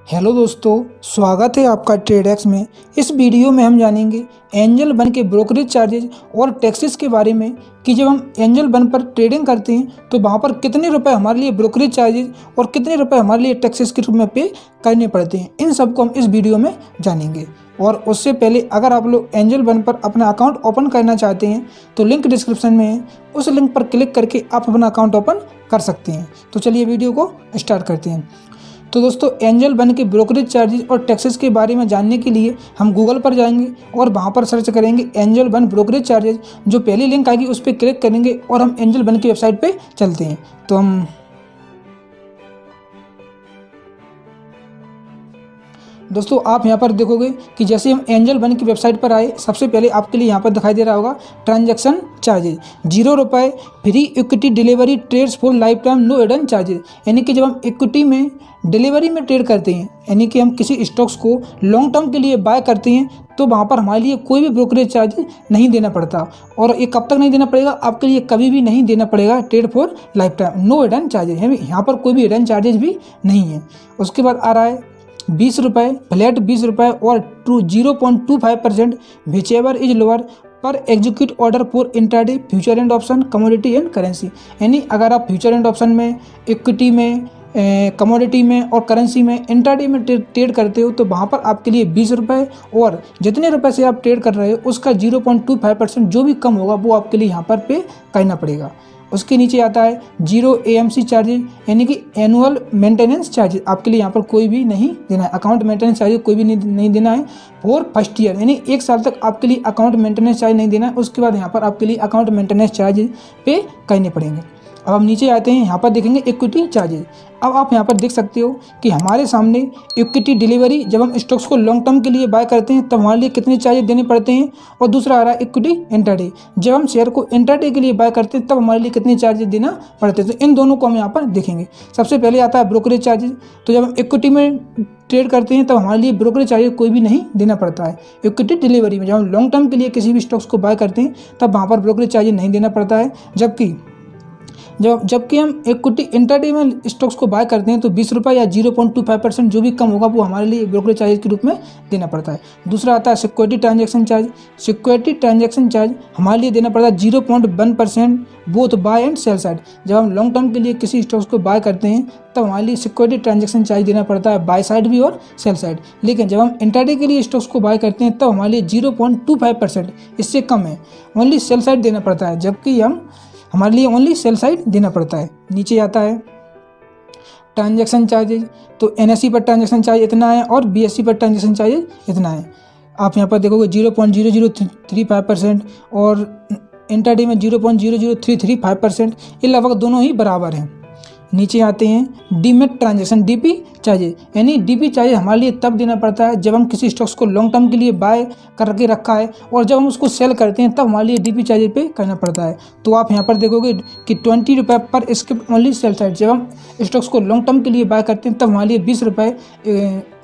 Hello दोस्तों, स्वागत है आपका ट्रेडेक्स में। इस वीडियो में हम जानेंगे एंजल वन के ब्रोकरेज चार्जेज और टैक्सेस के बारे में कि जब हम एंजल वन पर ट्रेडिंग करते हैं तो वहाँ पर कितने रुपए हमारे लिए ब्रोकरेज चार्जेज और कितने रुपए हमारे लिए टैक्सेस के रूप में पे करने पड़ते हैं। इन सबको हम इस वीडियो में जानेंगे। और उससे पहले अगर आप लोग एंजल वन पर अपना अकाउंट ओपन करना चाहते हैं तो लिंक डिस्क्रिप्शन में है, उस लिंक पर क्लिक करके आप अपना अकाउंट ओपन कर सकते हैं। तो चलिए वीडियो को स्टार्ट करते हैं। तो दोस्तों, एंजल वन के ब्रोकरेज चार्जेस और टैक्सेस के बारे में जानने के लिए हम गूगल पर जाएंगे और वहाँ पर सर्च करेंगे एंजल वन ब्रोकरेज चार्जेस। जो पहली लिंक आएगी उस पर क्लिक करेंगे और हम एंजल वन की वेबसाइट पे चलते हैं। तो हम दोस्तों, आप यहाँ पर देखोगे कि जैसे हम एंजल वन की वेबसाइट पर आए, सबसे पहले आपके लिए यहाँ पर दिखाई दे रहा होगा transaction charges ₹0, free equity delivery trades for life time, no hidden charges. यानी कि जब हम इक्विटी में डिलीवरी में ट्रेड करते हैं, यानी कि हम किसी स्टॉक्स को लॉन्ग टर्म के लिए बाय करते हैं, तो वहाँ पर हमारे लिए कोई भी ब्रोकरेज चार्ज नहीं देना पड़ता। और ये कब तक नहीं देना पड़ेगा? आपके लिए कभी भी नहीं देना पड़ेगा। Trade for life time, no hidden charges है, यहाँ पर कोई भी हिडन चार्जेज भी नहीं है। उसके बाद आ रहा है ₹20, फ्लैट ₹20 और 0.25% विचेवर इज लोअर पर execute order for intraday future and option commodity and currency. यानी अगर आप फ्यूचर एंड ऑप्शन में, इक्विटी में, कमोडिटी में और करेंसी में इंट्राडे में ट्रेड करते हो तो वहाँ पर आपके लिए ₹20 और जितने रुपए से आप ट्रेड कर रहे हो उसका 0.25% जो भी कम होगा वो आपके लिए यहाँ पर पे करना पड़ेगा। उसके नीचे आता है 0 AMC चार्जेज, यानी कि एनुअल मेंटेनेंस चार्जेज। आपके लिए यहाँ पर कोई भी नहीं देना है। अकाउंट मेंटेनेंस चार्जेज कोई भी नहीं देना है फॉर फर्स्ट ईयर, यानी 1 साल तक आपके लिए अकाउंट मेंटेनेंस चार्ज नहीं देना है। उसके बाद यहाँ पर आपके लिए अकाउंट मेंटेनेंस चार्जेज पे करने पड़ेंगे। अब हम नीचे आते हैं, यहाँ पर देखेंगे इक्विटी चार्जेज। अब आप यहाँ पर देख सकते हो कि हमारे सामने इक्विटी डिलीवरी, जब हम स्टॉक्स को लॉन्ग टर्म के लिए बाय करते हैं तब हमारे लिए कितने चार्जेस देने पड़ते हैं। और दूसरा आ रहा है इक्विटी इंट्राडे, जब हम शेयर को इंट्राडे के लिए बाय करते हैं तब हमारे लिए कितने चार्जेस देना पड़ते हैं। तो इन दोनों को हम यहाँ पर देखेंगे। सबसे पहले आता है ब्रोकरेज चार्जेज। तो जब हम इक्विटी में ट्रेड करते हैं तब हमारे लिए ब्रोकरेज चार्जेस कोई भी नहीं देना पड़ता है। इक्विटी डिलीवरी में जब हम लॉन्ग टर्म के लिए किसी भी स्टॉक्स को बाय करते हैं तब वहाँ पर ब्रोकरेज चार्जेस नहीं देना पड़ता है। जबकि हम इक्विटी इंट्राडे में स्टॉक्स को बाय करते हैं तो ₹20 या 0.25% जो भी कम होगा वो हमारे लिए ब्रोकरेज चार्जेस के रूप में देना पड़ता है। दूसरा आता है security transaction charge. Security transaction charge हमारे लिए देना पड़ता है 0.1% both buy and sell side. जब हम लॉन्ग टर्म के लिए किसी स्टॉक्स को बाय करते हैं तब हमारे लिए सिक्योरिटी ट्रांजैक्शन चार्ज देना पड़ता है, बाय साइड भी और सेल साइड। लेकिन जब हम इंट्राडे के लिए स्टॉक्स को बाय करते हैं तब हमारे लिए 0.25%, इससे कम है, ओनली सेल साइड देना पड़ता है। जबकि हमारे लिए ओनली सेल साइड देना पड़ता है। नीचे आता है ट्रांजैक्शन चार्जेज। तो NSE पर ट्रांजैक्शन चार्ज इतना है और BSE पर ट्रांजैक्शन चार्जेज इतना है। आप यहाँ पर देखोगे 0.0035% और इंट्राडे में 0.00335%। ये लगभग दोनों ही बराबर हैं। नीचे आते हैं डीमेट ट्रांजैक्शन DP चार्जेज, यानी DP चार्जेज हमारे लिए तब देना पड़ता है जब हम किसी स्टॉक्स को लॉन्ग टर्म के लिए बाय करके रखा है और जब हम उसको सेल करते हैं तब हमारे लिए DP चार्जेज पे करना पड़ता है। तो आप यहाँ पर देखोगे कि ₹20 पर स्किप ओनली सेल साइड। जब हम स्टॉक्स को लॉन्ग टर्म के लिए बाय करते हैं तब हमारे लिए ₹20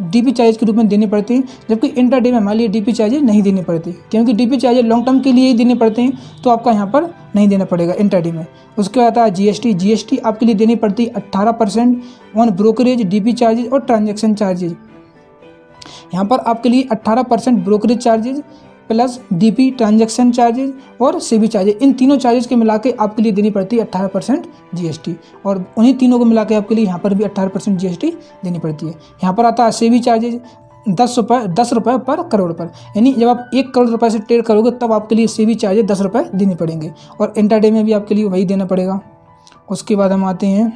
DP चार्जेज के रूप में देने पड़ते हैं। जबकि इंट्राडे में हमारे लिए DP चार्जेज नहीं देने पड़ते, क्योंकि DP चार्जेज लॉन्ग टर्म के लिए ही देने पड़ते हैं, तो आपका यहाँ पर नहीं देना पड़ेगा इंट्राडे में। उसके बाद आता है GST आपके लिए देनी पड़ती है 18% ऑन ब्रोकरेज, DP चार्जेज और ट्रांजैक्शन चार्जेज। यहाँ पर आपके लिए 18% brokerage charges plus DP transaction charges और सेबी चार्जेज, इन तीनों चार्जेज के मिला के आपके लिए देनी पड़ती है 18% GST। और उन्हीं तीनों को मिला के आपके लिए यहाँ पर भी 18% GST देनी पड़ती है। यहाँ पर आता है सेबी चार्जेज ₹10 पर करोड़ पर, यानी जब आप 1 करोड़ रुपए से ट्रेड करोगे तब आपके लिए सेबी चार्जेज ₹10 देने पड़ेंगे और इंट्राडे में भी आपके लिए वही देना पड़ेगा। उसके बाद हम आते हैं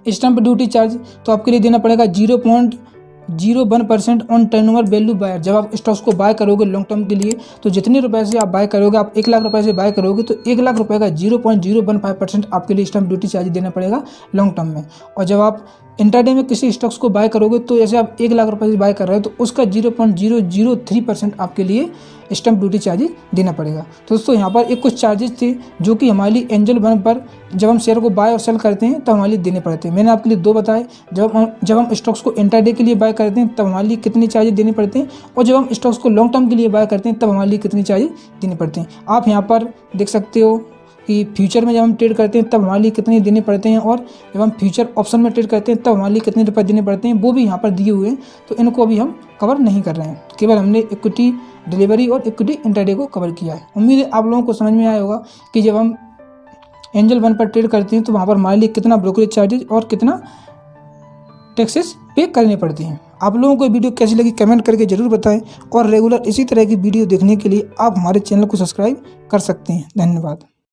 स्टैंप ड्यूटी चार्ज। तो आपके लिए देना पड़ेगा 0.01% ऑन टर्नओवर वैल्यू बायर। जब आप स्टॉक्स को बाय करोगे लॉन्ग टर्म के लिए तो जितने रुपए से आप बाय करोगे, आप 1 लाख रुपए से बाय करोगे तो 1 लाख रुपए का 0.015% आपके लिए स्टैंप ड्यूटी चार्ज देना पड़ेगा लॉन्ग टर्म में। और जब आप इंट्राडे में किसी स्टॉक्स को बाय करोगे तो जैसे आप 1 लाख रुपए से बाय कर रहे हो तो उसका 0.003% आपके लिए स्टैंप ड्यूटी चार्जेस देना पड़ेगा। तो दोस्तों, यहाँ पर एक कुछ चार्जेस थे जो कि हमारे लिए एंजल वन पर जब हम शेयर को बाय और सेल करते हैं तब हमारे लिए देने पड़ते हैं। मैंने आपके लिए 2 बताए। जब हम स्टॉक्स को इंट्राडे के लिए बाय करते हैं तब हमारे लिए कितने चार्जेस देने पड़ते हैं, और जब हम स्टॉक्स को लॉन्ग टर्म के लिए बाय करते हैं तब हमारे लिए कितने चार्जेस देने पड़ते हैं। आप यहाँ पर देख सकते हो, कि फ्यूचर में जब हम ट्रेड करते हैं तब हमारे लिए कितने देने पड़ते हैं, और जब हम फ्यूचर ऑप्शन में ट्रेड करते हैं तब हमारे लिए कितने रुपये देने पड़ते हैं, वो भी यहाँ पर दिए हुए हैं। तो इनको अभी हम कवर नहीं कर रहे हैं, केवल हमने इक्विटी डिलीवरी और इक्विटी इंट्राडे को कवर किया है। उम्मीद है आप लोगों को समझ में आया होगा कि जब हम एंजल वन पर ट्रेड करते हैं तो वहाँ पर हमारे लिए कितना ब्रोकरेज चार्जेस और कितना टैक्सेस पे करने पड़ते हैं। आप लोगों को वीडियो कैसी लगी कमेंट करके ज़रूर बताएं, और रेगुलर इसी तरह की वीडियो देखने के लिए आप हमारे चैनल को सब्सक्राइब कर सकते हैं। धन्यवाद।